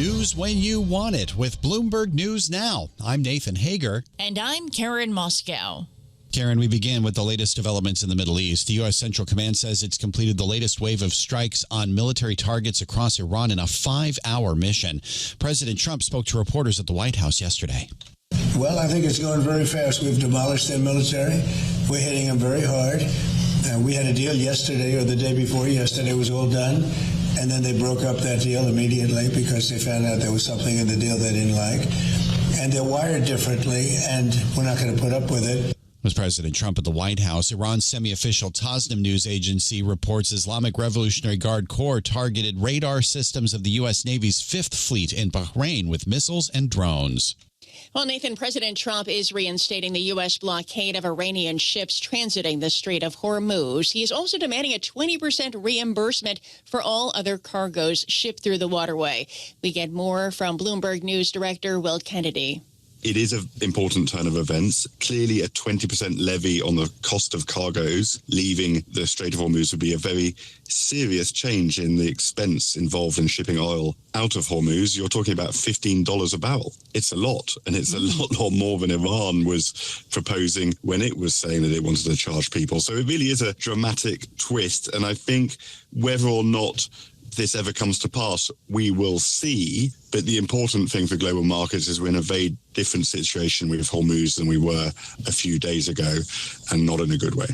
News when you want it with Bloomberg News Now. I'm Nathan Hager. And I'm Karen Moscow. Karen, we begin with the latest developments in the Middle East. The U.S. Central Command says it's completed the latest wave of strikes on military targets across Iran in a 5-hour mission. President Trump spoke to reporters at the White House yesterday. Well, I think it's going very fast. We've demolished their military. We're hitting them very hard. We had a deal yesterday or the day before yesterday. It was all done. And then they broke up that deal immediately because they found out there was something in the deal they didn't like. And they're wired differently, and we're not going to put up with it. Was President Trump at the White House. Iran's semi-official Tasnim news agency reports Islamic Revolutionary Guard Corps targeted radar systems of the U.S. Navy's 5th Fleet in Bahrain with missiles and drones. Well, Nathan, President Trump is reinstating the U.S. blockade of Iranian ships transiting the Strait of Hormuz. He is also demanding a 20% reimbursement for all other cargoes shipped through the waterway. We get more from Bloomberg News Director Will Kennedy. It is an important turn of events. Clearly, a 20% levy on the cost of cargoes leaving the Strait of Hormuz would be a very serious change in the expense involved in shipping oil out of Hormuz. You're talking about $15 a barrel. It's a lot, and it's a lot more than Iran was proposing when it was saying that it wanted to charge people. So it really is a dramatic twist, and I think whether or not this ever comes to pass, we will see. But the important thing for global markets is we're in a very different situation with Hormuz than we were a few days ago, and not in a good way.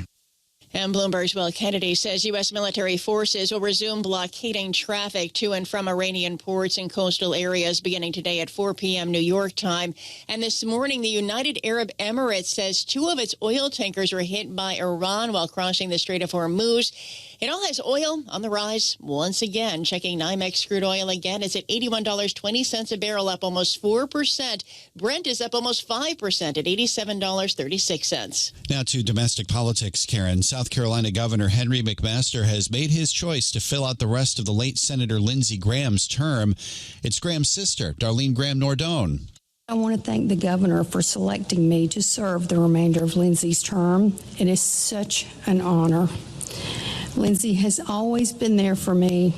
And Bloomberg's Will Kennedy says U.S. military forces will resume blockading traffic to and from Iranian ports and coastal areas beginning today at 4 p.m. New York time. And this morning, the United Arab Emirates says 2 of its oil tankers were hit by Iran while crossing the Strait of Hormuz. It all has oil on the rise once again. Checking NYMEX crude oil again, it's at $81.20 a barrel, up almost 4%. Brent is up almost 5% at $87.36. Now to domestic politics, Karen. South Carolina Governor Henry McMaster has made his choice to fill out the rest of the late Senator Lindsey Graham's term. It's Graham's sister, Darlene Graham Nordone. I want to thank the governor for selecting me to serve the remainder of Lindsey's term. It is such an honor. Lindsey has always been there for me,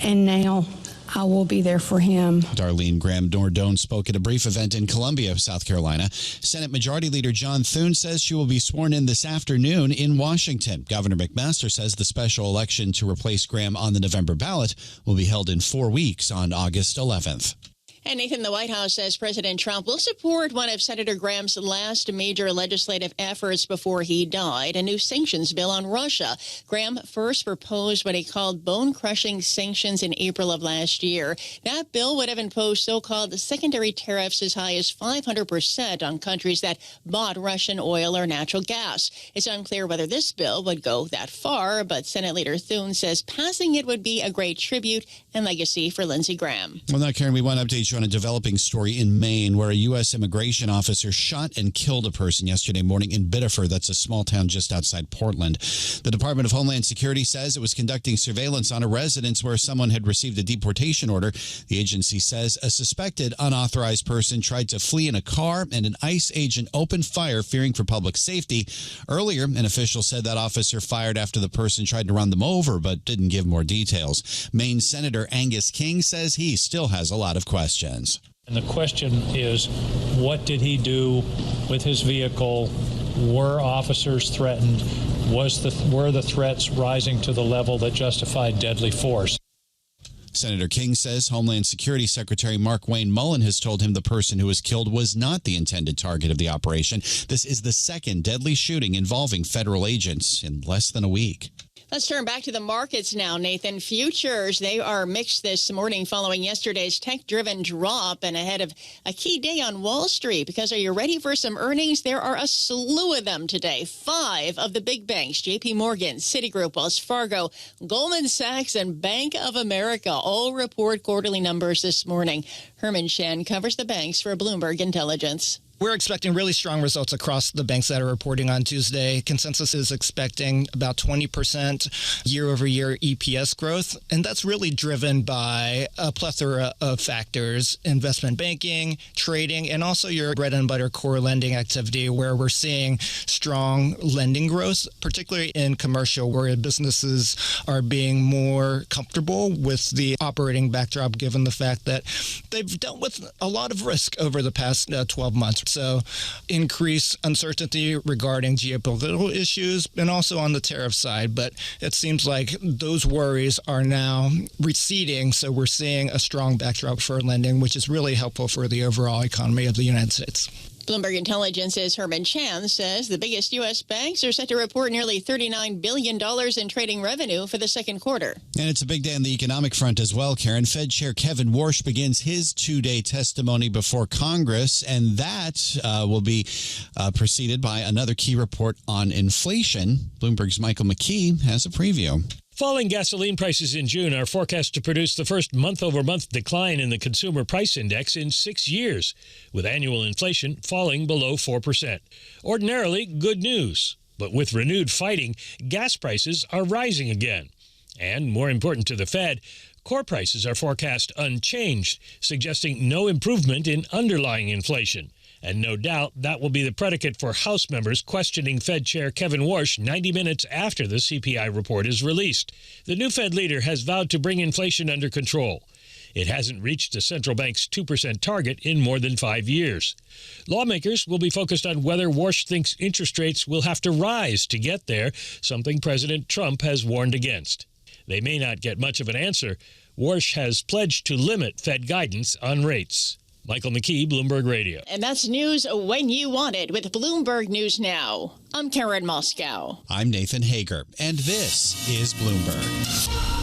and now I will be there for him. Darlene Graham Nordone spoke at a brief event in Columbia, South Carolina. Senate Majority Leader John Thune says she will be sworn in this afternoon in Washington. Governor McMaster says the special election to replace Graham on the November ballot will be held in 4 weeks on August 11th. And Nathan, the White House says President Trump will support one of Senator Graham's last major legislative efforts before he died, a new sanctions bill on Russia. Graham first proposed what he called bone-crushing sanctions in April of last year. That bill would have imposed so-called secondary tariffs as high as 500% on countries that bought Russian oil or natural gas. It's unclear whether this bill would go that far, but Senate Leader Thune says passing it would be a great tribute and legacy for Lindsey Graham. Well, now, Karen, we want to update you on a developing story in Maine where a U.S. immigration officer shot and killed a person yesterday morning in Biddeford. That's a small town just outside Portland. The Department of Homeland Security says it was conducting surveillance on a residence where someone had received a deportation order. The agency says a suspected unauthorized person tried to flee in a car and an ICE agent opened fire, fearing for public safety. Earlier, an official said that officer fired after the person tried to run them over, but didn't give more details. Maine Senator Angus King says he still has a lot of questions. And the question is, what did he do with his vehicle? Were officers threatened? Were the threats rising to the level that justified deadly force? Senator King says Homeland Security Secretary Mark Wayne Mullen has told him the person who was killed was not the intended target of the operation. This is the second deadly shooting involving federal agents in less than a week. Let's turn back to the markets now, Nathan. Futures, they are mixed this morning following yesterday's tech-driven drop and ahead of a key day on Wall Street. Because are you ready for some earnings? There are a slew of them today. 5 of the big banks, J.P. Morgan, Citigroup, Wells Fargo, Goldman Sachs, and Bank of America all report quarterly numbers this morning. Herman Shan covers the banks for Bloomberg Intelligence. We're expecting really strong results across the banks that are reporting on Tuesday. Consensus is expecting about 20% year-over-year EPS growth, and that's really driven by a plethora of factors: investment banking, trading, and also your bread and butter core lending activity, where we're seeing strong lending growth, particularly in commercial, where businesses are being more comfortable with the operating backdrop, given the fact that they've dealt with a lot of risk over the past 12 months. So increased uncertainty regarding geopolitical issues and also on the tariff side. But it seems like those worries are now receding. So we're seeing a strong backdrop for lending, which is really helpful for the overall economy of the United States. Bloomberg Intelligence's Herman Chan says the biggest U.S. banks are set to report nearly $39 billion in trading revenue for the second quarter. And it's a big day on the economic front as well, Karen. Fed Chair Kevin Warsh begins his two-day testimony before Congress, and that will be preceded by another key report on inflation. Bloomberg's Michael McKee has a preview. Falling gasoline prices in June are forecast to produce the first month-over-month decline in the Consumer Price Index in 6 years, with annual inflation falling below 4%. Ordinarily, good news. But with renewed fighting, gas prices are rising again. And more important to the Fed, core prices are forecast unchanged, suggesting no improvement in underlying inflation. And no doubt that will be the predicate for House members questioning Fed Chair Kevin Warsh 90 minutes after the CPI report is released. The new Fed leader has vowed to bring inflation under control. It hasn't reached the central bank's 2% target in more than 5 years. Lawmakers will be focused on whether Warsh thinks interest rates will have to rise to get there, something President Trump has warned against. They may not get much of an answer. Warsh has pledged to limit Fed guidance on rates. Michael McKee, Bloomberg Radio. And that's news when you want it with Bloomberg News Now. I'm Karen Moscow. I'm Nathan Hager, and this is Bloomberg.